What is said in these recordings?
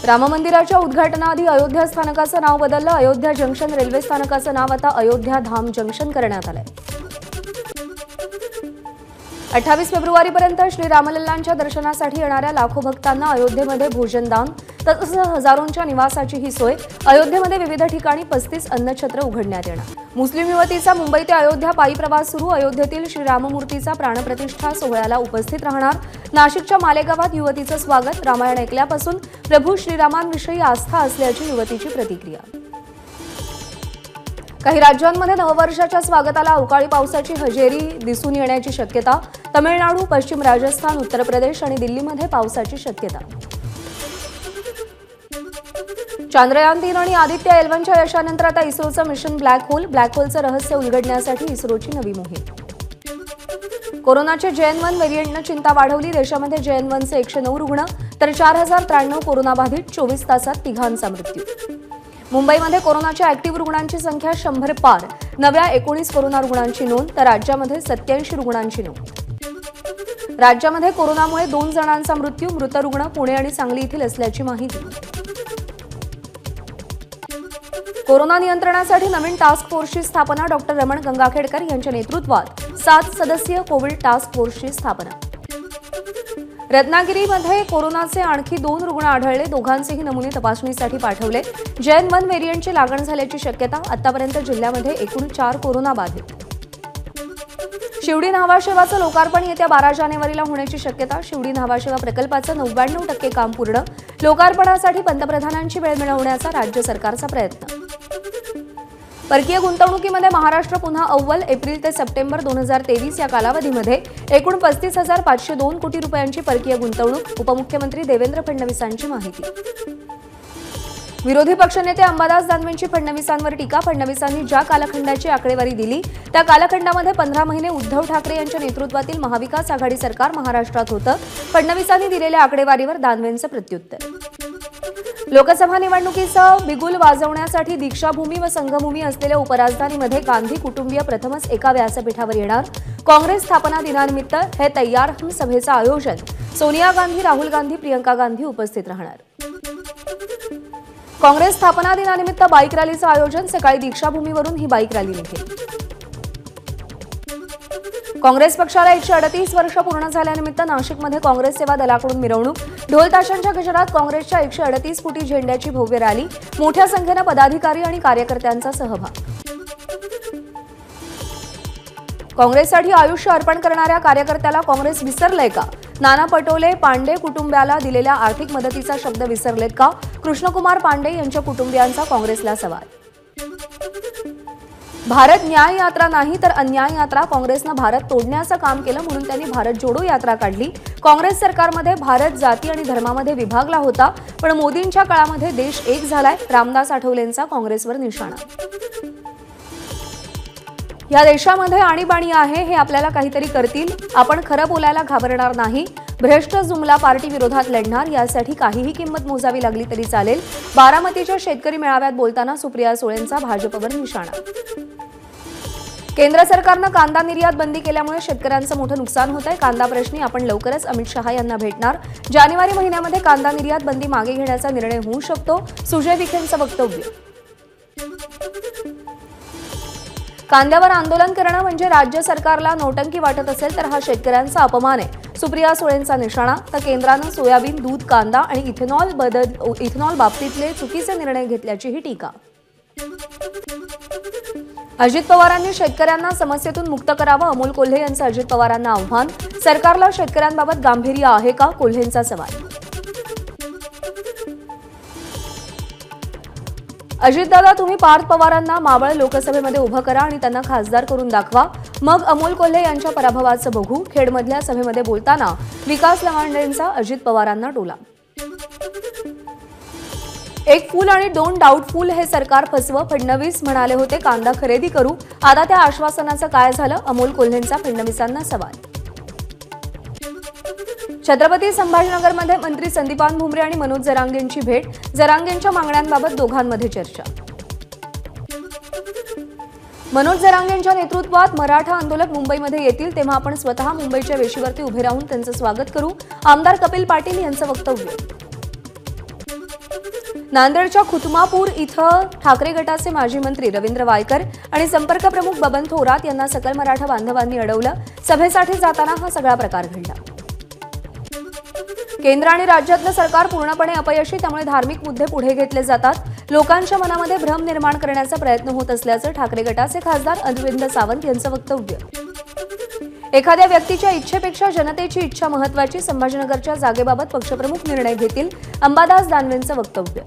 राम मंदिराच्या उद्घाटनाआधी अयोध्या स्थानकाचं नाव बदललं। अयोध्या जंक्शन रेल्वे स्थानकाचं नाव आता अयोध्या धाम जंक्शन करण्यात आलंय। 28 फेब्रुवारीपर्यंत श्री रामलल्लांच्या दर्शनासाठी येणाऱ्या लाखो भक्तांना अयोध्येमध्ये भोजनदान तसंच हजारोंच्या निवासाची ही सोय। अयोध्येमध्ये विविध ठिकाणी 35 अन्नछत्र उघडण्यात येणार। मुस्लिम युवतीचा मुंबई ते अयोध्या पायी प्रवास सुरू। अयोध्येतील श्रीराममूर्तीचा प्राणप्रतिष्ठा सोहळ्याला उपस्थित राहणार। नाशिकच्या मालेगावात युवतीचं स्वागत। रामायण ऐकल्यापासून प्रभू श्रीरामांविषयी आस्था असल्याची युवतीची प्रतिक्रिया। काही राज्यांमध्ये नववर्षाच्या स्वागताला अवकाळी पावसाची हजेरी दिसून येण्याची शक्यता। तमिळनाडू, पश्चिम राजस्थान, उत्तर प्रदेश आणि दिल्लीमध्ये पावसाची शक्यता। चांद्रयान 3 आणि आदित्य L1च्या यशानंतर आता इस्रोचं मिशन ब्लॅक होलचं रहस्य उलगडण्यासाठी इस्रोची नवी मोहीम। कोरोनाचे JN1 व्हेरियंटनं चिंता वाढवली। देशामध्ये JN1चे 109 रुग्ण तर 4093 कोरोनाबाधित। 24 तासात तिघांचा मृत्यू। मुंबईमध्ये कोरोनाच्या ऍक्टिव्ह रुग्णांची संख्या 100 पार। नव्या 19 कोरोना रुग्णांची नोंद तर राज्यामध्ये 87 रुग्णांची नोंद। राज्यामध्ये कोरोनामुळे 2 जणांचा मृत्यू। मृत रुग्ण पुणे आणि सांगली येथील असल्याची माहिती। कोरोना नियंत्रणासाठी नवीन टास्क फोर्सची स्थापना। डॉक्टर रमण गंगाखेडकर यांच्या नेतृत्वात 7 सदस्यीय कोविड टास्क फोर्सची स्थापना। रत्नागिरीमध्ये कोरोनाचे आणखी 2 रुग्ण आढळले। दोघांचेही नमुने तपासणीसाठी पाठवले। JN1 व्हेरियंटची लागण झाल्याची शक्यता। आतापर्यंत जिल्ह्यामध्ये एकूण 4 कोरोना बाधित। शिवडी न्हावाशेवाचं लोकार्पण येत्या 12 जानेवारीला होण्याची शक्यता। शिवडी न्हावाशेवा प्रकल्पाचं 99% काम पूर्ण। लोकार्पणासाठी पंतप्रधानांची वेळ मिळवण्याचा राज्य सरकारचा प्रयत्न। परकीय गुंतवणुकीमध्ये महाराष्ट्र पुन्हा अव्वल। एप्रिल ते सप्टेंबर 2023 या कालावधीमध्ये एकूण 35,502 कोटी रुपयांची परकीय गुंतवणूक। उपमुख्यमंत्री देवेंद्र फडणवीसांची माहिती। विरोधी पक्षनेते अंबादास दानवेंची फडणवीसांवर टीका। फडणवीसांनी ज्या कालखंडाची आकडेवारी दिली त्या कालखंडामध्ये 15 महिने उद्धव ठाकरे यांच्या नेतृत्वातील महाविकास आघाडी सरकार महाराष्ट्रात होतं। फडणवीसांनी दिलेल्या आकडेवारीवर दानवेंचं प्रत्युत्तर। लोकसभा निवडणुकीचं बिगुल वाजवण्यासाठी दीक्षाभूमी व संघभूमी असलेल्या उपराजधानीमध्ये गांधी कुटुंबीय प्रथमच एका व्यासपीठावर येणार। काँग्रेस स्थापना दिनानिमित्त हे तैयार हम सभेचं आयोजन। सोनिया गांधी, राहुल गांधी, प्रियंका गांधी उपस्थित राहणार। काँग्रेस स्थापना दिनानिमित्त बाईक रॅलीचं आयोजन। सकाळी दीक्षाभूमीवरून ही बाईक रॅली निघेल। काँग्रेस पक्षाला 138 वर्ष पूर्ण झाल्यानिमित्त नाशिकमध्ये काँग्रेस सेवा दलाकडून मिरवणूक। ढोल ताशांच्या गजरात काँग्रेसच्या 138 फुटी झेंड्याची भव्य रॅली। मोठ्या संख्येनं पदाधिकारी आणि कार्यकर्त्यांचा सहभाग। काँग्रेससाठी आयुष्य अर्पण करणाऱ्या कार्यकर्त्याला काँग्रेस विसरलंय का? नाना पटोले पांडे कुटुंबियाला दिलेल्या आर्थिक मदतीचा शब्द विसरलेत का? कृष्णकुमार पांडे यांच्या कुटुंबियांचा काँग्रेसला सवाल। भारत न्याय यात्रा नाही तर अन्याय यात्रा। काँग्रेसनं भारत तोडण्याचं काम केलं म्हणून त्यांनी भारत जोडो यात्रा काढली। काँग्रेस सरकारमध्ये भारत जाती आणि धर्मामध्ये विभागला होता, पण मोदींच्या काळामध्ये देश एक झालाय। रामदास आठवलेंचा काँग्रेसवर निशाणा। या देशामध्ये आणीबाणी आहे, हे आपल्याला काहीतरी करतील। आपण खरं बोलायला घाबरणार नाही। भ्रष्ट जुमला पार्टी विरोधात लढणार। यासाठी काहीही किंमत मोजावी लागली तरी चालेल। बारामतीच्या शेतकरी मेळाव्यात बोलताना सुप्रिया सुळेंचा भाजपवर निशाणा। केंद्र सरकारनं कांदा निर्यात बंदी केल्यामुळे शेतकऱ्यांचं मोठं नुकसान होत आहे। कांदा प्रश्नी आपण लवकरच अमित शहा यांना भेटणार। जानेवारी महिन्यामध्ये कांदा निर्यात बंदी मागे घेण्याचा निर्णय होऊ शकतो, सुजय विखेंचं वक्तव्य। कांद्यावर आंदोलन करणं म्हणजे राज्य सरकारला नोटंकी वाटत असेल तर हा शेतकऱ्यांचा अपमान आहे, सुप्रिया सुळेंचा निशाणा। तर केंद्रानं सोयाबीन, दूध, कांदा आणि इथेनॉल बाबतीतले चुकीचे निर्णय घेतल्याचीही टीका। अजित पवारांनी शेतकऱ्यांना समस्येतून मुक्त करावं, अमोल कोल्हे यांचं अजित पवारांना आव्हान। सरकारला शेतकऱ्यांबाबत गांभीर्य आहे का? कोल्हेंचा सवाल। अजितदादा, तुम्ही पार्थ पवारांना मावळ लोकसभेमध्ये उभं करा आणि त्यांना खासदार करून दाखवा, मग अमोल कोल्हे यांच्या पराभवाचं बघू। खेडमधल्या सभेमध्ये बोलताना विकास लवांडेंचा अजित पवारांना टोला। एक फूल आणि 2 डाऊटफुल हे सरकार फसवं, फडणवीस म्हणाले होते कांदा खरेदी करू। आता त्या आश्वासनाचं काय झालं? अमोल कोल्हेंचा फडणवीसांना सवाल। छत्रपती संभाजीनगरमध्ये मंत्री संदीपान भुमरे आणि मनोज जरांगेंची भेट। जरांगेंच्या मागण्यांबाबत दोघांमध्ये चर्चा। मनोज जरांगेंच्या नेतृत्वात मराठा आंदोलक मुंबईमध्ये येतील तेव्हा आपण स्वतः मुंबईच्या वेशीवरती उभे राहून त्यांचं स्वागत करू, आमदार कपिल पाटील यांचं वक्तव्य. नांदेडच्या खुतमापूर इथं ठाकरे गटाचे माजी मंत्री रवींद्र वायकर आणि संपर्क प्रमुख बबन थोरात यांना सकल मराठा बांधवांनी अडवलं. सभेसाठी जाताना हा सगळा प्रकार घडला. केंद्र आणि राज्यातलं सरकार पूर्णपणे अपयशी, त्यामुळे धार्मिक मुद्दे पुढे घेतले जातात. लोकांच्या मनामध्ये भ्रम निर्माण करण्याचा प्रयत्न होत असल्याचं ठाकरे गटाचे खासदार अरविंद सावंत यांचं वक्तव्य. एखाद्या व्यक्तीच्या इच्छेपेक्षा जनतेची इच्छा महत्त्वाची, संभाजीनगरच्या जागेबाबत पक्षप्रमुख निर्णय घेतील, अंबादास दानवेंचं वक्तव्य.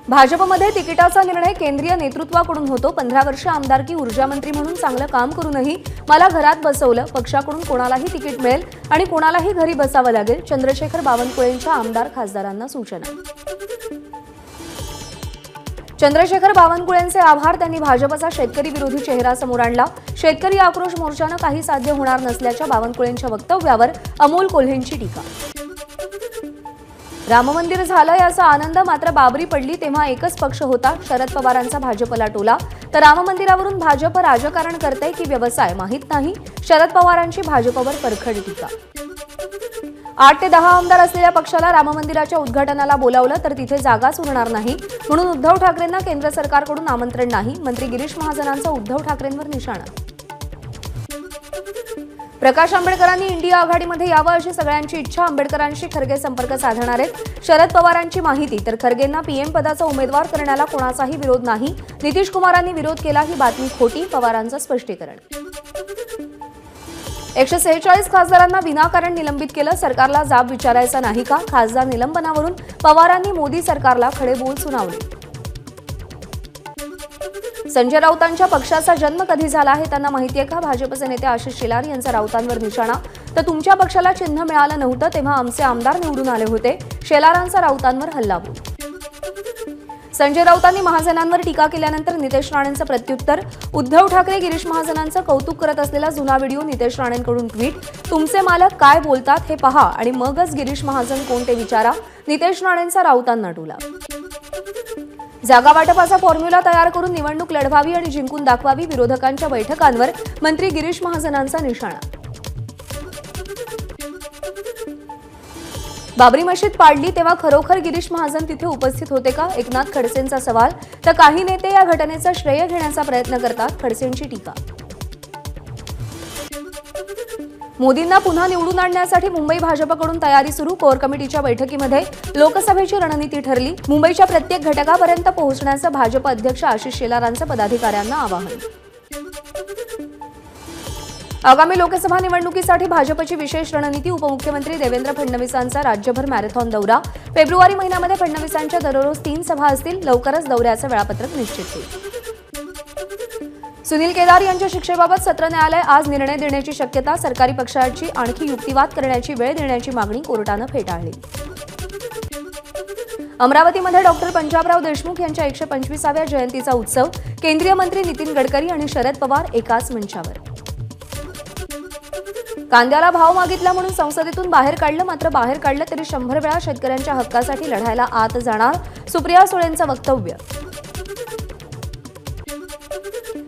भाजपमध्ये तिकिटाचा निर्णय केंद्रीय नेतृत्वाकडून होतो. 15 वर्ष आमदारकी ऊर्जा मंत्री म्हणून चांगलं काम करूनही मला घरात बसवलं. पक्षाकडून कोणालाही तिकीट मिळेल आणि कोणालाही घरी बसावं लागेल. चंद्रशेखर बावनकुळेंच्या आमदार खासदारांना सूचना. चंद्रशेखर बावनकुळेंचे आभार. त्यांनी भाजपचा शेतकरी विरोधी चेहरा समोर आणला. शेतकरी आक्रोश मोर्चानं काही साध्य होणार नसल्याच्या बावनकुळेंच्या वक्तव्यावर अमोल कोल्हेंची टीका. राम मंदिर झालं याचा आनंद, मात्र बाबरी पडली तेव्हा एकच पक्ष होता. शरद पवारांचा भाजपला टोला. तर राम मंदिरावरून भाजप राजकारण करते की व्यवसाय माहीत नाही. शरद पवारांची भाजपवर परखड टीका. 8 ते 10 आमदार असलेल्या पक्षाला राम मंदिराच्या उद्घाटनाला बोलावलं तर तिथे जागाच उरणार नाही, म्हणून उद्धव ठाकरेंना केंद्र सरकारकडून आमंत्रण नाही. मंत्री गिरीश महाजनांचा उद्धव ठाकरेंवर निशाणा. प्रकाश आंबेडकरांनी इंडिया आघाडीमध्ये यावं अशी सगळ्यांची इच्छा. आंबेडकरांशी खरगे संपर्क साधणार आहेत. शरद पवारांची माहिती. तर खरगेंना पीएम पदाचा उमेदवार करण्याला कोणाचाही विरोध नाही. नितीश कुमारांनी विरोध केला ही बातमी खोटी, पवारांचं स्पष्टीकरण. 146 खासदारांना विनाकारण निलंबित केलं. सरकारला जाब विचारायचा नाही का? खासदार निलंबनावरून पवारांनी मोदी सरकारला खडे बोल सुनावले. संजय राऊतांच्या पक्षाचा जन्म कधी झाला आहे त्यांना माहितीये का? भाजपचे नेते आशिष शेलार यांचा राऊतांवर निशाणा. तर तुमच्या पक्षाला चिन्ह मिळालं नव्हतं तेव्हा आमचे आमदार निवडून आले होते. शेलारांचा राऊतांवर हल्लाबोल. संजय राऊतांनी महाजनांवर टीका केल्यानंतर नितेश राणेंचं प्रत्युत्तर. उद्धव ठाकरे गिरीश महाजनांचं कौतुक करत असलेला जुना व्हिडिओ नितेश राणेंकडून ट्विट. तुमचे मालक काय बोलतात हे पहा आणि मगच गिरीश महाजन कोण ते विचारा. नितेश राणेंचा राऊतांना टोला. जागा वाटपाचा फॉर्म्युला तयार करून निवडणूक लढवावी आणि जिंकून दाखवावी. विरोधकांच्या बैठकांवर मंत्री गिरीश महाजनांचा निशाणा. बाबरी मशीद पाडली तेव्हा खरोखर गिरीश महाजन तिथे उपस्थित होते का? एकनाथ खडसेंचा सवाल. तर काही नेते या घटनेचा श्रेय घेण्याचा प्रयत्न करतात, खडसेंची टीका. मोदींना पुन्हा निवडून आणण्यासाठी मुंबई भाजपकडून तयारी सुरू. कोर कमिटीच्या बैठकीमध्ये लोकसभेची रणनीती ठरली. मुंबईच्या प्रत्येक घटकापर्यंत पोहोचण्याचं भाजप अध्यक्ष आशिष शेलारांचं पदाधिकाऱ्यांना आवाहन. आगामी लोकसभा निवडणुकीसाठी भाजपची विशेष रणनीती. उपमुख्यमंत्री देवेंद्र फडणवीसांचा राज्यभर मॅरेथॉन दौरा. फेब्रुवारी महिन्यामध्ये फडणवीसांच्या दररोज 3 सभा असतील. लवकरच दौऱ्याचं वेळापत्रक निश्चित होईल. सुनील केदार यांच्या शिक्षेबाबत सत्र न्यायालय आज निर्णय देण्याची शक्यता. सरकारी पक्षाची आणखी युक्तिवाद करण्याची वेळ देण्याची मागणी कोर्टानं फेटाळली. अमरावतीमध्ये डॉक्टर पंजाबराव देशमुख यांच्या 125व्या जयंतीचा उत्सव. केंद्रीय मंत्री नितीन गडकरी आणि शरद पवार एकाच मंचावर. कांद्याला भाव मागितला म्हणून संसदेतून बाहेर काढलं, मात्र बाहेर काढलं तरी 100 वेळा शेतकऱ्यांच्या हक्कासाठी लढायला आत जाणार. सुप्रिया सुळेंचं वक्तव्य.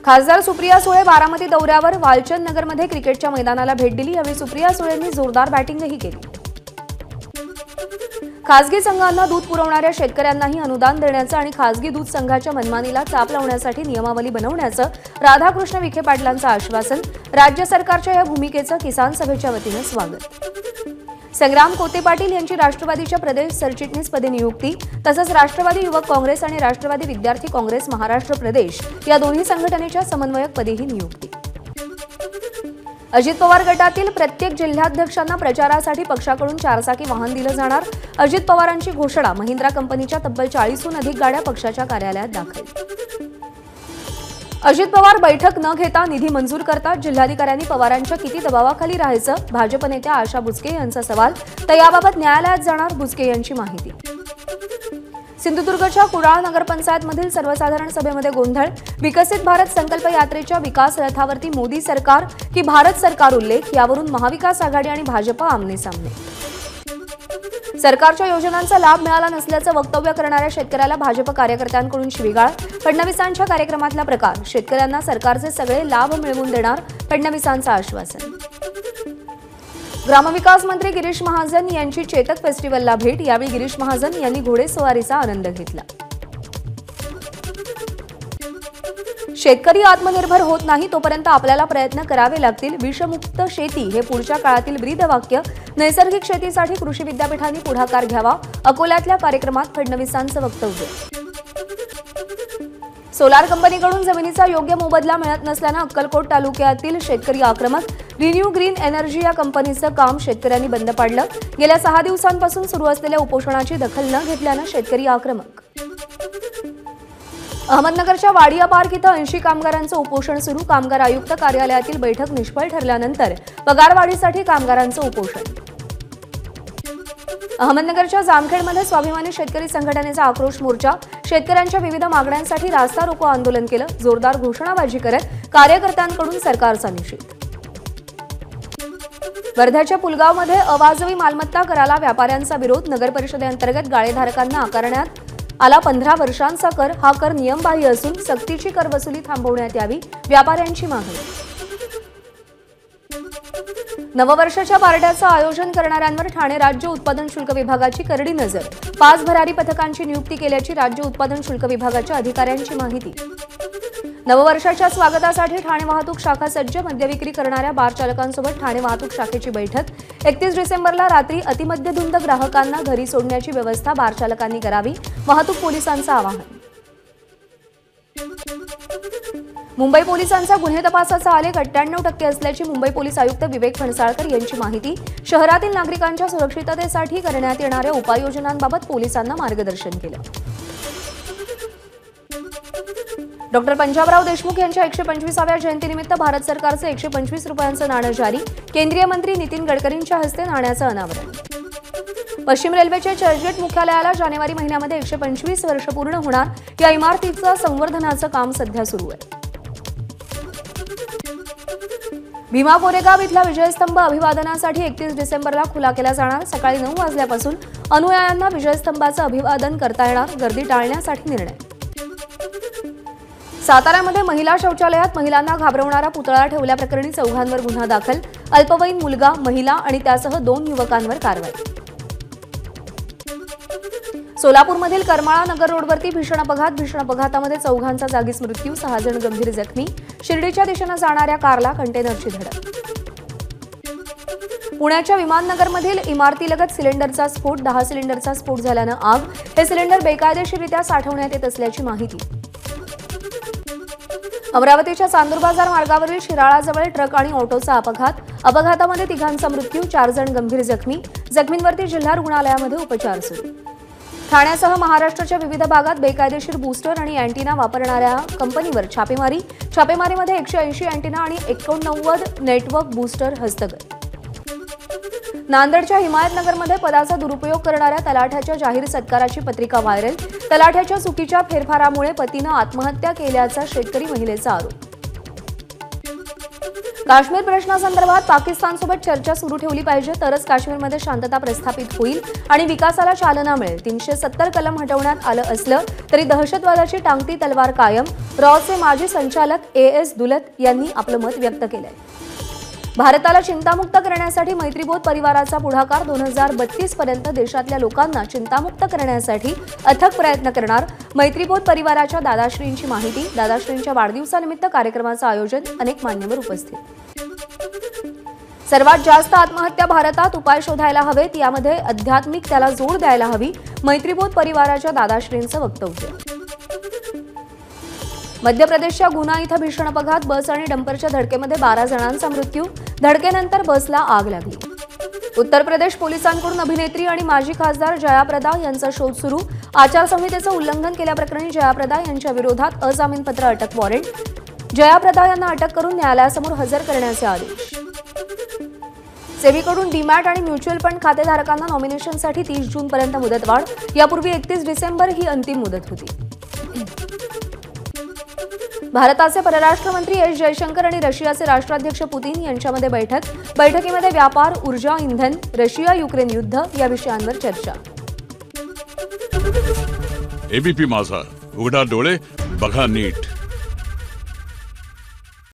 खासदार सुप्रिया सुळे बारामती दौऱ्यावर. वालचंद नगरमध्ये क्रिकेटच्या मैदानाला भेट दिली. यावेळी सुप्रिया सुळेंनी जोरदार बॅटिंगही केली. खासगी संघांना दूध पुरवणाऱ्या शेतकऱ्यांनाही अनुदान देण्याचं आणि खासगी दूध संघाच्या मनमानीला चाप लावण्यासाठी नियमावली बनवण्याचं राधाकृष्ण विखे पाटलांचं आश्वासन. राज्य सरकारच्या या भूमिकेचं किसान सभेच्या वतीनं स्वागत. संग्राम कोते पाटील यांची राष्ट्रवादीच्या प्रदेश सरचिटणीसपदी नियुक्ती. तसंच राष्ट्रवादी युवक काँग्रेस आणि राष्ट्रवादी विद्यार्थी काँग्रेस महाराष्ट्र प्रदेश या दोन्ही संघटनेच्या समन्वयकपदीही नियुक्ती. अजित पवार गटातील प्रत्येक जिल्हाध्यक्षांना प्रचारासाठी पक्षाकडून 4चाकी वाहन दिलं जाणार. अजित पवारांची घोषणा. महिंद्रा कंपनीच्या तब्बल 40हून अधिक गाड्या पक्षाच्या कार्यालयात दाखल. अजित पवार बैठक न घेता निधी मंजूर करतात. जिल्हाधिकाऱ्यांनी पवारांच्या किती दबावाखाली राहायचं? भाजप नेत्या आशा बुचके यांचा सवाल. तर याबाबत न्यायालयात जाणार. बुचके यांची माहिती. सिंधुदुर्गच्या कुडाळ नगरपंचायतमधील सर्वसाधारण सभेमध्ये गोंधळ. विकसित भारत संकल्प यात्रेच्या विकास रथावरती मोदी सरकार की भारत सरकार उल्लेख. यावरून महाविकास आघाडी आणि भाजप आमने सामने. सरकारच्या योजनांचा लाभ मिळाला नसल्याचं वक्तव्य करणाऱ्या शेतकऱ्याला भाजप कार्यकर्त्यांकडून शिवीगाळ. फडणवीसांच्या कार्यक्रमातला प्रकार. शेतकऱ्यांना सरकारचे सगळे लाभ मिळवून देणार, फडणवीसांचं आश्वासन. ग्रामविकास मंत्री गिरीश महाजन यांची चेतक फेस्टिव्हलला भेट. यावेळी गिरीश महाजन यांनी घोडेस्वारीचा आनंद घेतला. शेतकरी आत्मनिर्भर होत नाही तोपर्यंत आपल्याला प्रयत्न करावे लागतील. विषमुक्त शेती हे पुढच्या काळातील ब्रीदवाक्य. नैसर्गिक शेतीसाठी कृषी विद्यापीठांनी पुढाकार घ्यावा. अकोल्यातल्या कार्यक्रमात फडणवीसांचं वक्तव्य. सोलार कंपनीकडून जमिनीचा योग्य मोबदला मिळत नसल्यानं अक्कलकोट तालुक्यातील शेतकरी आक्रमक. रिन्यू ग्रीन एनर्जी या कंपनीचं काम शेतकऱ्यांनी बंद पाडलं. गेल्या 6 दिवसांपासून सुरू असलेल्या उपोषणाची दखल न घेतल्यानं शेतकरी आक्रमक. अहमदनगरच्या वाडिया पार्क इथं 80 कामगारांचं उपोषण सुरू. कामगार आयुक्त कार्यालयातील बैठक निष्फळ ठरल्यानंतर पगारवाढीसाठी कामगारांचं उपोषण. अहमदनगरच्या जामखेडमध्ये स्वाभिमानी शेतकरी संघटनेचा आक्रोश मोर्चा. शेतकऱ्यांच्या विविध मागण्यांसाठी रास्ता रोको आंदोलन केलं. जोरदार घोषणाबाजी करत कार्यकर्त्यांकडून सरकारचा निषेध. वर्ध्याच्या पुलगावमध्ये अवाजवी मालमत्ता कराला व्यापाऱ्यांचा विरोध. नगर परिषदेअंतर्गत गाळेधारकांना आकारण्यात आला 15 वर्षांचा कर. हा कर नियमबाह्य असून सक्तीची कर वसुली थांबवण्यात यावी, व्यापाऱ्यांची मागणी. नववर्षाच्या पार्ट्याचं आयोजन करणाऱ्यांवर ठाणे राज्य उत्पादन शुल्क विभागाची करडी नजर. 5 भरारी पथकांची नियुक्ती केल्याची राज्य उत्पादन शुल्क विभागाच्या अधिकाऱ्यांची माहिती. नववर्षाच्या स्वागतासाठी ठाणे वाहतूक शाखा सज्ज. मद्यविक्री करणाऱ्या बार चालकांसोबत ठाणे वाहतूक शाखेची बैठक. 31 डिसेंबरला रात्री अतिमद्यधुंद ग्राहकांना घरी सोडण्याची व्यवस्था बार चालकांनी करावी, वाहतूक पोलिसांचं आवाहन. मुंबई पोलिसांचा गुन्हे तपासाचा आलेख 98% असल्याची मुंबई पोलीस आयुक्त विवेक फणसाळकर यांची माहिती. शहरातील नागरिकांच्या सुरक्षिततेसाठी करण्यात येणाऱ्या उपाययोजनांबाबत पोलिसांना मार्गदर्शन केलं. डॉक्टर पंजाबराव देशमुख यांच्या 125व्या जयंतीनिमित्त भारत सरकारचं 125 रुपयांचं नाणं जारी. केंद्रीय मंत्री नितीन गडकरींच्या हस्ते नाण्याचं अनावरण. पश्चिम रेल्वेच्या चर्चगेट मुख्यालयाला जानेवारी महिन्यामध्ये 125 वर्ष पूर्ण होणार. या इमारतीचं संवर्धनाचं काम सध्या सुरू आहे. भीमा कोरेगाव इथला विजयस्तंभ अभिवादनासाठी 31 डिसेंबरला खुला केला जाणार. सकाळी 9 वाजल्यापासून अनुयायांना विजयस्तंभाचं अभिवादन करता येणार. गर्दी टाळण्यासाठी निर्णय. साताऱ्यामध्ये महिला शौचालयात महिलांना घाबरवणारा पुतळा ठेवल्याप्रकरणी 4 गुन्हा दाखल. अल्पवयीन मुलगा, महिला आणि त्यासह 2 युवकांवर कारवाई. सोलापूरमधील करमाळा नगर रोडवरती भीषण अपघात. भीषण अपघातामध्ये 4 जागीच मृत्यू, 6 जण गंभीर जखमी. शिर्डीच्या दिशेनं जाणाऱ्या कारला कंटेनरची धडक. पुण्याच्या विमाननगरमधील इमारतीलगत सिलेंडरचा स्फोट. 10 सिलेंडरचा स्फोट झाल्यानं आग. हे सिलेंडर बेकायदेशीररित्या साठवण्यात येत असल्याची माहिती. अमरावतीच्या चांदूर बाजार मार्गावरील शिराळाजवळ ट्रक आणि ऑटोचा अपघात. अपघातामध्ये 3 मृत्यू, 4 जण गंभीर जखमी. जखमींवरती जिल्हा रुग्णालयामध्ये उपचार सुरू. ठाण्यासह महाराष्ट्राच्या विविध भागात बेकायदेशीर बूस्टर आणि अँटिना वापरणाऱ्या कंपनीवर छापेमारी. छापेमारीमध्ये 180 अँटिना आणि 89 नेटवर्क बूस्टर हस्तगत. नांदेडच्या हिमायतनगरमध्ये पदाचा दुरुपयोग करणाऱ्या तलाठ्याच्या जाहीर सत्काराची पत्रिका व्हायरल. तलाठ्याच्या चुकीच्या फेरफारामुळे पतीनं आत्महत्या केल्याचा शेतकरी महिलेचा आरोप. काश्मीर प्रश्नासंदर्भात पाकिस्तानसोबत चर्चा सुरू ठेवली पाहिजे, तरच काश्मीरमध्ये शांतता प्रस्थापित होईल आणि विकासाला चालना मिळेल. 370 कलम हटवण्यात आलं असलं तरी दहशतवादाची टांगती तलवार कायम. रॉचे माजी संचालक AS दुलत यांनी आपलं मत व्यक्त केलंय. भारताला चिंतामुक्त करण्यासाठी मैत्रीबोध परिवाराचा पुढाकार. 2032 पर्यंत देशातल्या लोकांना चिंतामुक्त करण्यासाठी अथक प्रयत्न करणार. मैत्रीबोध परिवाराच्या दादाश्रींची माहिती. दादाश्रींच्या वाढदिवसानिमित्त कार्यक्रमाचं आयोजन. अनेक मान्यवर उपस्थित. सर्वात जास्त आत्महत्या भारतात. उपाय शोधायला हवेत. यामध्ये आध्यात्मिक त्याला जोड द्यायला हवी. मैत्रीबोध परिवाराच्या दादाश्रींचं वक्तव्य. मध्य प्रदेशच्या गुना इथं भीषण अपघात. बस आणि डंपरच्या धडकेमध्ये 12 जणांचा मृत्यू. धडकेनंतर बसला आग लागली. उत्तर प्रदेश पोलिसांकडून अभिनेत्री आणि माजी खासदार जयाप्रदा यांचा शोध सुरू. आचारसंहितेचं उल्लंघन केल्याप्रकरणी जयाप्रदा यांच्या विरोधात अजामीनपात्र अटक वॉरंट. जयाप्रदा यांना अटक करून न्यायालयासमोर हजर करण्याचे आदेश. सेबीकडून डीमॅट आणि म्युच्युअल फंड खातेधारकांना नॉमिनेशनसाठी 30 जूनपर्यंत मुदतवाढ. यापूर्वी 31 डिसेंबर ही अंतिम मुदत होती. भारताचे परराष्ट्र मंत्री एस जयशंकर आणि रशियाचे राष्ट्राध्यक्ष पुतीन यांच्यामध्ये बैठकीमध्ये व्यापार, ऊर्जा, इंधन, रशिया युक्रेन युद्ध या विषयांवर चर्चा. एबीपी माझा, उघडा डोळे बघा नीट.